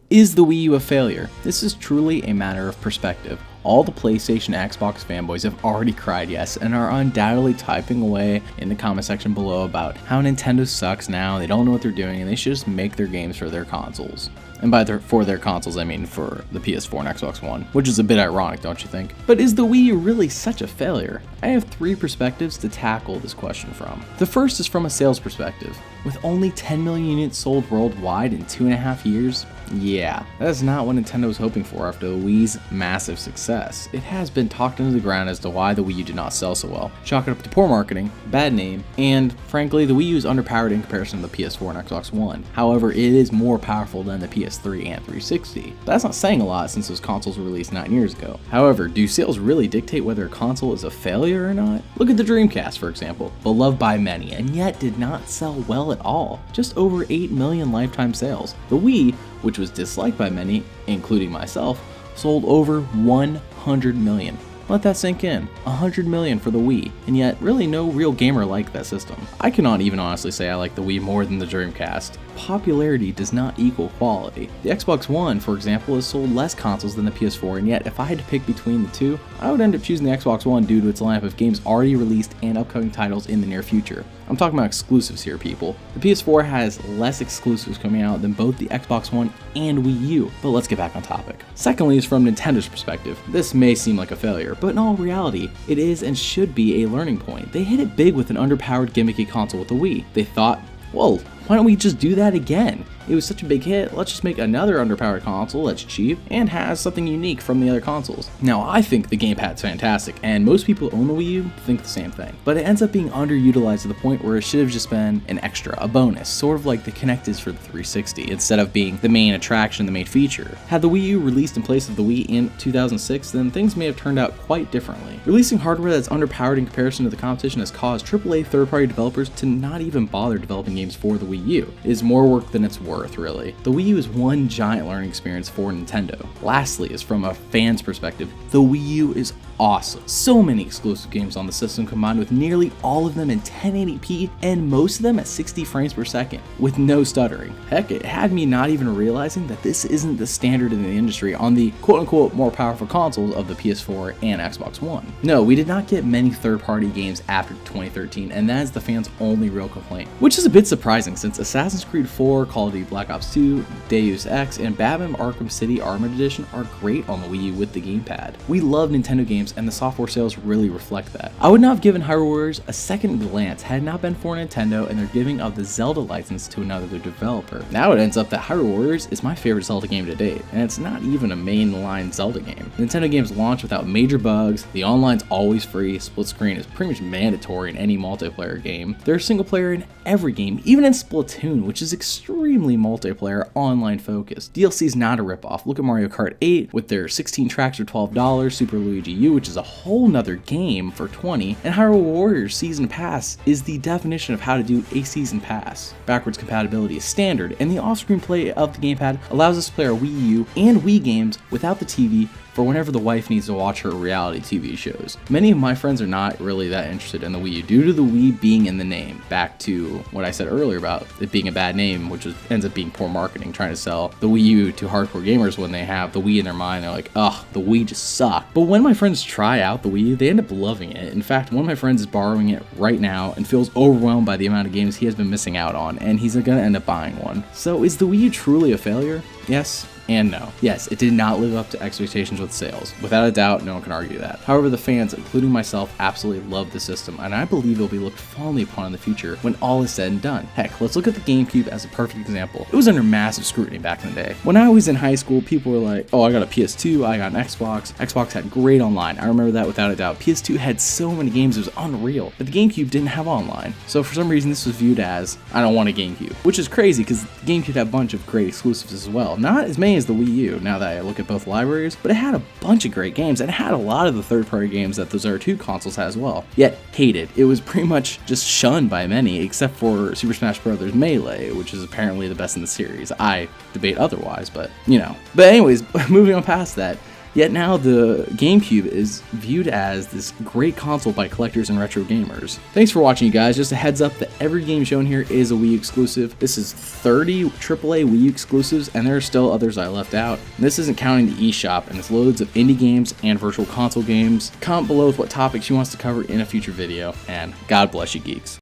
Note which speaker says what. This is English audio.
Speaker 1: Is the Wii U a failure? This is truly a matter of perspective. All the PlayStation Xbox fanboys have already cried yes and are undoubtedly typing away in the comment section below about how Nintendo sucks now, they don't know what they're doing, and they should just make their games for their consoles. And for their consoles, I mean for the PS4 and Xbox One, which is a bit ironic, don't you think? But is the Wii U really such a failure? I have 3 perspectives to tackle this question from. The first is from a sales perspective. With only 10 million units sold worldwide in 2.5 years, yeah, that's not what Nintendo was hoping for after the Wii's massive success. It has been talked into the ground as to why the Wii U did not sell so well. Chalk it up to poor marketing, bad name, and frankly, the Wii U is underpowered in comparison to the PS4 and Xbox One. However, it is more powerful than the PS3 and 360. That's not saying a lot since those consoles were released 9 years ago. However, do sales really dictate whether a console is a failure or not? Look at the Dreamcast, for example, beloved by many, and yet did not sell well at all. Just over 8 million lifetime sales. The Wii, which was disliked by many, including myself, sold over 100 million. Let that sink in. 100 million for the Wii, and yet really no real gamer liked that system. I cannot even honestly say I like the Wii more than the Dreamcast. Popularity does not equal quality. The Xbox One, for example, has sold less consoles than the PS4, and yet if I had to pick between the two, I would end up choosing the Xbox One due to its lineup of games already released and upcoming titles in the near future. I'm talking about exclusives here, people. The PS4 has less exclusives coming out than both the Xbox One and Wii U, but let's get back on topic. Secondly is from Nintendo's perspective. This may seem like a failure, but in all reality, it is and should be a learning point. They hit it big with an underpowered gimmicky console with the Wii. They thought, well, why don't we just do that again? It was such a big hit, let's just make another underpowered console that's cheap and has something unique from the other consoles. Now, I think the gamepad's fantastic, and most people who own the Wii U think the same thing, but it ends up being underutilized to the point where it should have just been an extra, a bonus, sort of like the Kinect is for the 360, instead of being the main attraction, the main feature. Had the Wii U released in place of the Wii in 2006, then things may have turned out quite differently. Releasing hardware that's underpowered in comparison to the competition has caused AAA third-party developers to not even bother developing games for the Wii U. It is more work than it's worth, really. The Wii U is one giant learning experience for Nintendo. Lastly is from a fan's perspective, the Wii U is awesome. So many exclusive games on the system combined with nearly all of them in 1080p and most of them at 60 frames per second with no stuttering. Heck, it had me not even realizing that this isn't the standard in the industry on the quote-unquote more powerful consoles of the PS4 and Xbox One. No, we did not get many third-party games after 2013, and that is the fans' only real complaint, which is a bit surprising since Assassin's Creed 4, Call of Duty Black Ops 2, Deus Ex, and Batman Arkham City Armored Edition are great on the Wii U with the gamepad. We love Nintendo games and the software sales really reflect that. I would not have given Hyrule Warriors a second glance had it not been for Nintendo and their giving of the Zelda license to another developer. Now it ends up that Hyrule Warriors is my favorite Zelda game to date, and it's not even a mainline Zelda game. Nintendo games launch without major bugs, the online's always free, split screen is pretty much mandatory in any multiplayer game. There's single player in every game, even in Splatoon, which is extremely multiplayer online focused. DLC is not a ripoff. Look at Mario Kart 8 with their 16 tracks for $12, Super Luigi U, which is a whole nother game for $20, and Hyrule Warriors Season Pass is the definition of how to do a Season Pass. Backwards compatibility is standard, and the off-screen play of the gamepad allows us to play our Wii U and Wii games without the TV for whenever the wife needs to watch her reality TV shows. Many of my friends are not really that interested in the Wii U due to the Wii being in the name. Back to what I said earlier about it being a bad name, which ends up being poor marketing, trying to sell the Wii U to hardcore gamers when they have the Wii in their mind. They're like, ugh, the Wii just sucked. But when my friends try out the Wii U, they end up loving it. In fact, one of my friends is borrowing it right now and feels overwhelmed by the amount of games he has been missing out on, and he's gonna end up buying one. So is the Wii U truly a failure? Yes and no. Yes, it did not live up to expectations with sales. Without a doubt, no one can argue that. However, the fans, including myself, absolutely love the system, and I believe it will be looked fondly upon in the future when all is said and done. Heck, let's look at the GameCube as a perfect example. It was under massive scrutiny back in the day. When I was in high school, people were like, oh, I got a PS2, I got an Xbox. Xbox had great online. I remember that without a doubt. PS2 had so many games, it was unreal. But the GameCube didn't have online. So for some reason, this was viewed as, I don't want a GameCube. Which is crazy, because the GameCube had a bunch of great exclusives as well. Not as many as the Wii U, now that I look at both libraries, but it had a bunch of great games, and it had a lot of the third-party games that those other two consoles had as well. Yet, hated. It was pretty much just shunned by many, except for Super Smash Bros. Melee, which is apparently the best in the series. I debate otherwise, but, you know. But anyways, moving on past that, Yet now the GameCube is viewed as this great console by collectors and retro gamers. Thanks for watching, you guys. Just a heads up that every game shown here is a Wii U exclusive. This is 30 AAA Wii U exclusives, and there are still others I left out. And this isn't counting the eShop, and it's loads of indie games and virtual console games. Comment below with what topics you want us to cover in a future video, and God bless you geeks.